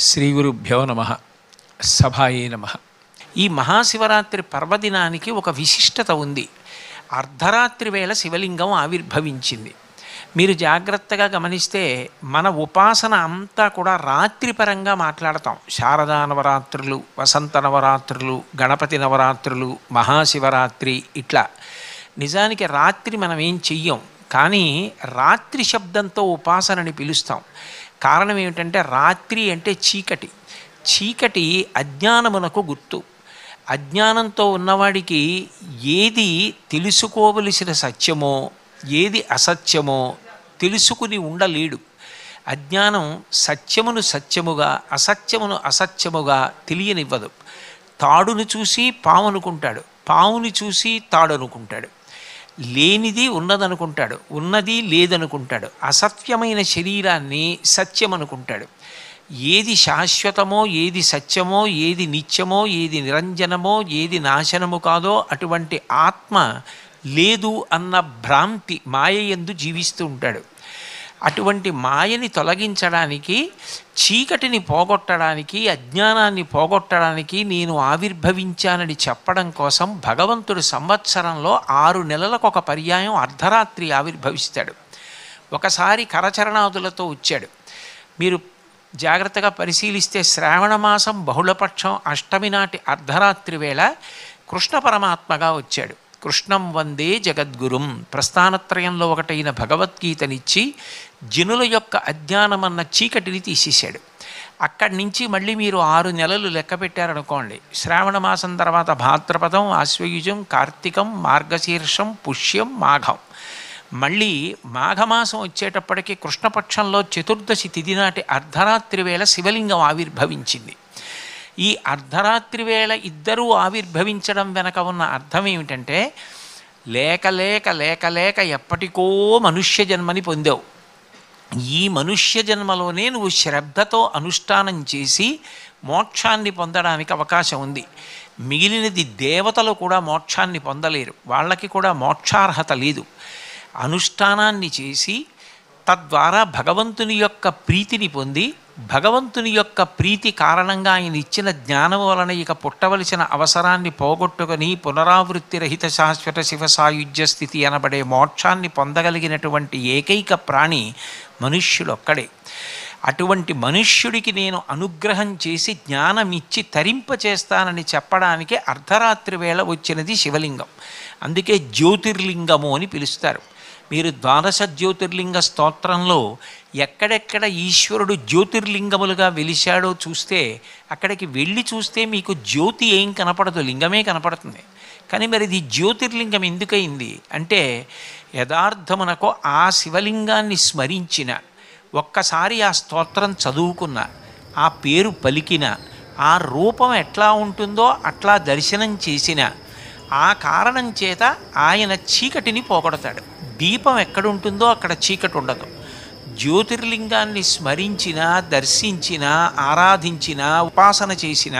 శ్రీగురుభ్యో నమ. సభాయే నమ. ఈ మహాశివరాత్రి పర్వదినానికి ఒక విశిష్టత ఉంది. అర్ధరాత్రి వేళ శివలింగం ఆవిర్భవించింది. మీరు జాగ్రత్తగా గమనిస్తే మన ఉపాసన అంతా కూడా రాత్రిపరంగా మాట్లాడతాం. శారదా నవరాత్రులు, వసంత నవరాత్రులు, గణపతి నవరాత్రులు, మహాశివరాత్రి, ఇట్లా. నిజానికి రాత్రి మనం ఏం చెయ్యం, కానీ రాత్రి శబ్దంతో ఉపాసనని పిలుస్తాం. కారణం ఏమిటంటే రాత్రి అంటే చీకటి. చీకటి అజ్ఞానమునకు గుర్తు. అజ్ఞానంతో ఉన్నవాడికి ఏది తెలుసుకోవలసిన సత్యమో ఏది అసత్యమో తెలుసుకుని ఉండలేడు. అజ్ఞానం సత్యమును సత్యముగా, అసత్యమును అసత్యముగా తెలియనివ్వదు. తాడును చూసి పాము అనుకుంటాడు, పావుని చూసి తాడు అనుకుంటాడు. లేనిది ఉన్నదనుకుంటాడు, ఉన్నది లేదనుకుంటాడు. అసత్యమైన శరీరాన్ని సత్యం అనుకుంటాడు. ఏది శాశ్వతమో, ఏది సత్యమో, ఏది నిత్యమో, ఏది నిరంజనమో, ఏది నాశనము కాదో అటువంటి ఆత్మ లేదు అన్న భ్రాంతి మాయయందు జీవిస్తూ ఉంటాడు. అటువంటి మాయని తొలగించడానికి, చీకటిని పోగొట్టడానికి, అజ్ఞానాన్ని పోగొట్టడానికి నేను ఆవిర్భవించానని చెప్పడం కోసం భగవంతుడు సంవత్సరంలో 6 నెలలకు ఒక పర్యాయం అర్ధరాత్రి ఆవిర్భవిస్తాడు. ఒకసారి కరచరణాదులతో వచ్చాడు. మీరు జాగ్రత్తగా పరిశీలిస్తే శ్రావణమాసం బహుళపక్షం అష్టమి నాటి అర్ధరాత్రి వేళ కృష్ణ పరమాత్మగా వచ్చాడు. కృష్ణం వందే జగద్గురుం, ప్రస్థానత్రయంలో ఒకటైన భగవద్గీతనిచ్చి జనుల యొక్క అజ్ఞానమన్న చీకటిని తీసేశాడు. అక్కడి నుంచి మళ్ళీ మీరు 6 నెలలు లెక్క పెట్టారనుకోండి. శ్రావణ మాసం తర్వాత భాద్రపదం, ఆశ్వయుజం, కార్తీకం, మార్గశీర్షం, పుష్యం, మాఘం. మళ్ళీ మాఘమాసం వచ్చేటప్పటికి కృష్ణపక్షంలో చతుర్దశి తిథి నాటి అర్ధరాత్రి వేళ శివలింగం ఆవిర్భవించింది. ఈ అర్ధరాత్రి వేళ ఇద్దరూ ఆవిర్భవించడం వెనక ఉన్న అర్థం ఏమిటంటే, లేక లేక లేక లేక ఎప్పటికో మనుష్య జన్మని పొందావు. ఈ మనుష్య జన్మలోనే నువ్వు శ్రద్ధతో అనుష్ఠానం చేసి మోక్షాన్ని పొందడానికి అవకాశం ఉంది. మిగిలినది దేవతలు కూడా మోక్షాన్ని పొందలేరు, వాళ్ళకి కూడా మోక్షార్హత లేదు. అనుష్ఠానాన్ని చేసి తద్వారా భగవంతుని యొక్క ప్రీతిని పొంది, భగవంతుని యొక్క ప్రీతి కారణంగా ఆయన ఇచ్చిన జ్ఞానం వలన ఇక పుట్టవలసిన అవసరాన్ని పోగొట్టుకొని పునరావృత్తి రహిత శాశ్వత శివ సాయుధ్య స్థితి అనబడే మోక్షాన్ని పొందగలిగినటువంటి ఏకైక ప్రాణి మనుష్యుడొక్కడే. అటువంటి మనుష్యుడికి నేను అనుగ్రహం చేసి జ్ఞానమిచ్చి తరింపచేస్తానని చెప్పడానికి అర్ధరాత్రి వేళ వచ్చినది శివలింగం. అందుకే జ్యోతిర్లింగము అని పిలుస్తారు. మీరు ద్వాదశ జ్యోతిర్లింగ స్తోత్రంలో ఎక్కడెక్కడ ఈశ్వరుడు జ్యోతిర్లింగములుగా వెలిశాడో చూస్తే, అక్కడికి వెళ్ళి చూస్తే మీకు జ్యోతి ఏం కనపడదు, లింగమే కనపడుతుంది. కానీ మరి ఇది జ్యోతిర్లింగం ఎందుకయింది అంటే, యథార్థమునకు ఆ శివలింగాన్ని స్మరించిన, ఒక్కసారి ఆ స్తోత్రం చదువుకున్న, ఆ పేరు పలికిన, ఆ రూపం ఎట్లా ఉంటుందో అట్లా దర్శనం చేసిన, ఆ కారణం చేత ఆయన చీకటిని పోగొడతాడు. దీపం ఎక్కడుంటుందో అక్కడ చీకటి ఉండదు. జ్యోతిర్లింగాన్ని స్మరించిన, దర్శించిన, ఆరాధించిన, ఉపాసన చేసిన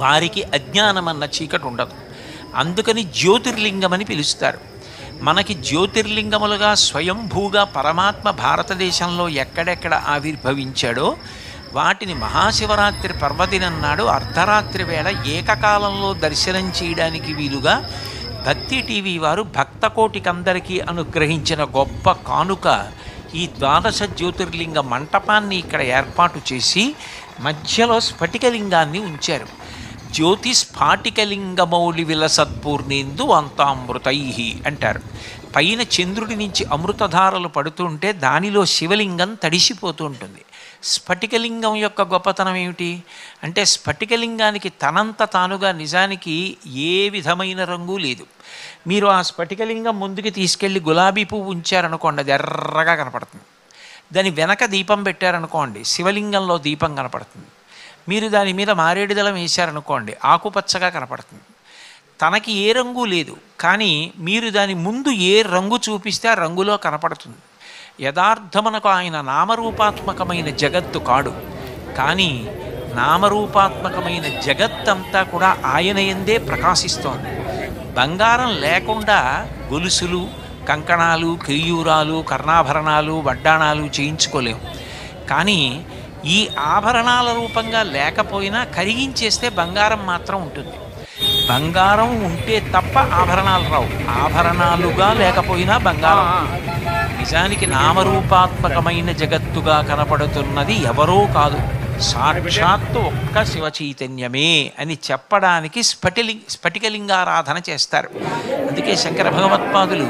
వారికి అజ్ఞానమన్న చీకటి ఉండదు. అందుకని జ్యోతిర్లింగమని పిలుస్తారు. మనకి జ్యోతిర్లింగములుగా స్వయంభూగా పరమాత్మ భారతదేశంలో ఎక్కడెక్కడ ఆవిర్భవించాడో వాటిని మహాశివరాత్రి పర్వదినం నాడు అర్ధరాత్రి వేళ ఏకకాలంలో దర్శనం చేయడానికి వీలుగా భక్తి టీవీ వారు భక్తకోటికందరికీ అనుగ్రహించిన గొప్ప కానుక ఈ ద్వాదశ జ్యోతిర్లింగ మంటపాన్ని ఇక్కడ ఏర్పాటు చేసి మధ్యలో స్ఫటికలింగాన్ని ఉంచారు. జ్యోతి స్ఫాటికలింగమౌళి విలసత్పూర్ణేందు అంతామృతై అంటారు. పైన చంద్రుడి నుంచి అమృతధారలు పడుతుంటే దానిలో శివలింగం తడిసిపోతూ ఉంటుంది. స్ఫటికలింగం యొక్క గొప్పతనం ఏమిటి అంటే, స్ఫటికలింగానికి తనంత తానుగా నిజానికి ఏ విధమైన రంగు లేదు. మీరు ఆ స్ఫటికలింగం ముందుకు తీసుకెళ్ళి గులాబీ పువ్వు ఉంచారనుకోండి, అది ఎర్రగా కనపడుతుంది. దాని వెనక దీపం పెట్టారనుకోండి, శివలింగంలో దీపం కనపడుతుంది. మీరు దాని మీద మారేడుదలం వేశారనుకోండి, ఆకుపచ్చగా కనపడుతుంది. తనకి ఏ రంగు లేదు, కానీ మీరు దాని ముందు ఏ రంగు చూపిస్తే ఆ రంగులో కనపడుతుంది. యథార్థమునకు ఆయన నామరూపాత్మకమైన జగత్తు కాడు, కానీ నామరూపాత్మకమైన జగత్తంతా కూడా ఆయన యందే ప్రకాశిస్తోంది. బంగారం లేకుండా గొలుసులు, కంకణాలు, కిరీయూరాలు, కర్ణాభరణాలు, వడ్డాణాలు చేయించుకోలేము. కానీ ఈ ఆభరణాల రూపంగా లేకపోయినా కరిగించేస్తే బంగారం మాత్రం ఉంటుంది. బంగారం ఉంటే తప్ప ఆభరణాలు రావు. ఆభరణాలుగా లేకపోయినా బంగారం. నిజానికి నామరూపాత్మకమైన జగత్తుగా కనపడుతున్నది ఎవరో కాదు, సాక్షాత్తు ఒక్క శివ చైతన్యమే అని చెప్పడానికి స్ఫటికలింగారాధన చేస్తారు. అందుకే శంకర భగవత్పాదులు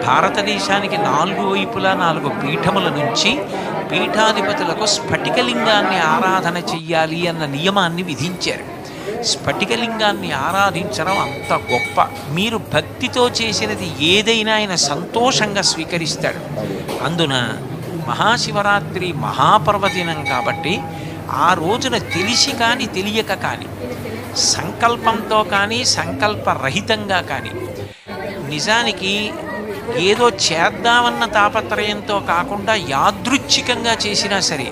భారతదేశానికి 4 వైపులా 4 పీఠముల నుంచి పీఠాధిపతులకు స్ఫటికలింగాన్ని ఆరాధన చెయ్యాలి అన్న నియమాన్ని విధించారు. స్ఫటికలింగాన్ని ఆరాధించడం అంత గొప్ప. మీరు భక్తితో చేసినది ఏదైనా ఆయన సంతోషంగా స్వీకరిస్తాడు. అందున మహాశివరాత్రి మహాపర్వదినం కాబట్టి ఆ రోజున తెలిసి కానీ తెలియక కానీ, సంకల్పంతో కానీ సంకల్పరహితంగా కానీ, నిజానికి ఏదో చేద్దామన్న తాపత్రయంతో కాకుండా యాదృచ్ఛికంగా చేసినా సరే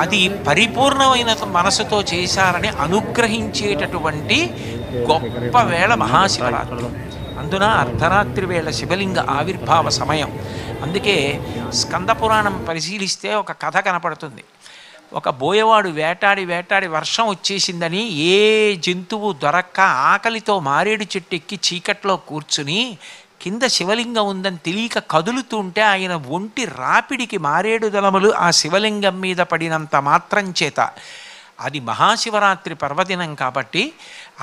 అది పరిపూర్ణమైన మనసుతో చేశారని అనుగ్రహించేటటువంటి గొప్ప వేళ మహాశివరాత్రి. అందున అర్ధరాత్రి వేళ శివలింగ ఆవిర్భావ సమయం. అందుకే స్కందపురాణం పరిశీలిస్తే ఒక కథ కనపడుతుంది. ఒక బోయవాడు వేటాడి వేటాడి వర్షం వచ్చేసిందని ఏ జంతువు దొరక్క ఆకలితో మారేడు చెట్టు ఎక్కి చీకట్లో కూర్చుని కింద శివలింగం ఉందని తెలియక కదులుతూ ఉంటే ఆయన ఒంటి రాపిడికి మారేడు దళములు ఆ శివలింగం మీద పడినంత మాత్రం చేత, అది మహాశివరాత్రి పర్వదినం కాబట్టి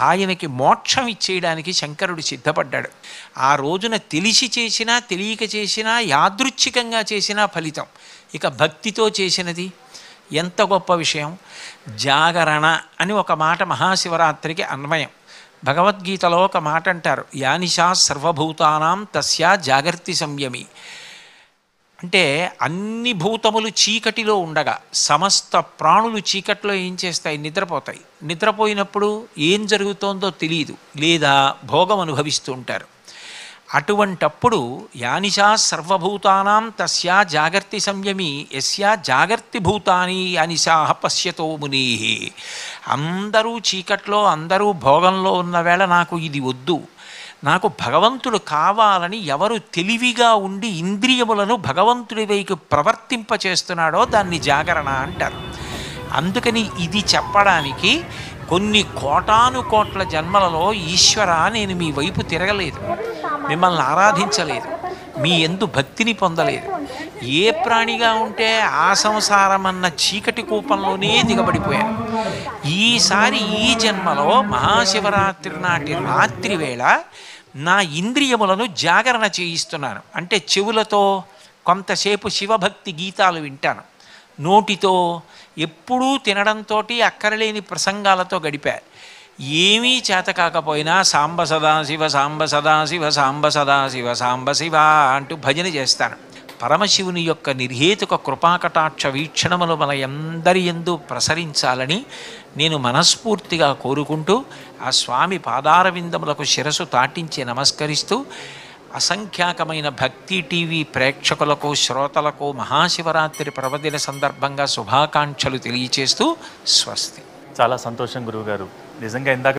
ఆయనకి మోక్షం ఇచ్చేయడానికి శంకరుడు సిద్ధపడ్డాడు. ఆ రోజున తెలిసి చేసినా తెలియక చేసినా యాదృచ్ఛికంగా చేసినా ఫలితం. ఇక భక్తితో చేసినది ఎంత గొప్ప విషయం. జాగరణ అని ఒక మాట మహాశివరాత్రికి అన్వయం. భగవద్గీతలో ఒక మాట అంటారు, యానిషా సర్వభూతానాం తస్యా జాగర్తి సంయమి. అంటే అన్ని భూతములు చీకటిలో ఉండగా సమస్త ప్రాణులు చీకట్లో ఏం చేస్తాయి? నిద్రపోతాయి. నిద్రపోయినప్పుడు ఏం జరుగుతోందో తెలియదు, లేదా భోగం అనుభవిస్తూ ఉంటారు. అటువంటప్పుడు యానిషా సర్వభూతానాం తస్యా జాగర్తి సంయమి యస్యా జాగర్తి భూతాని అనిశాహ పశ్యతో ముని. అందరూ చీకట్లో అందరూ భోగంలో ఉన్న వేళ నాకు ఇది వద్దు, నాకు భగవంతుడు కావాలని ఎవరు తెలివిగా ఉండి ఇంద్రియములను భగవంతుడి వైపు ప్రవర్తింపచేస్తున్నాడో దాన్ని జాగరణ అంటారు. అందుకని ఇది చెప్పడానికి కొన్ని కోటాను కోట్ల జన్మలలో ఈశ్వర నేను మీ వైపు తిరగలేదు, మిమ్మల్ని ఆరాధించలేదు, మీ యందు భక్తిని పొందలేదు. ఏ ప్రాణిగా ఉంటే ఆ సంసారం అన్న చీకటి కూపంలోనే దిగబడిపోయాను. ఈసారి ఈ జన్మలో మహాశివరాత్రి నాటి రాత్రి వేళ నా ఇంద్రియములను జాగరణ చేయిస్తున్నాను. అంటే చెవులతో కొంతసేపు శివభక్తి గీతాలు వింటాను, నోటితో ఎప్పుడూ తినడంతో అక్కరలేని ప్రసంగాలతో గడిపా. ఏమీ చేత కాకపోయినా సాంబ సదాశివ సాంబ సదాశివ సాంబ సదాశివ సాంబ శివ అంటూ భజన చేస్తాను. పరమశివుని యొక్క నిర్హేతుక కృపాకటాక్ష వీక్షణములు మన అందరి యందు ప్రసరించాలని నేను మనస్ఫూర్తిగా కోరుకుంటూ ఆ స్వామి పాదారవిందములకు శిరసు తాటించి నమస్కరిస్తూ అసంఖ్యాకమైన భక్తి టీవీ ప్రేక్షకులకు శ్రోతలకు మహాశివరాత్రి పర్వదిన సందర్భంగా శుభాకాంక్షలు తెలియచేస్తూ స్వస్తి. చాలా సంతోషం గురువుగారు. నిజంగా ఇందాక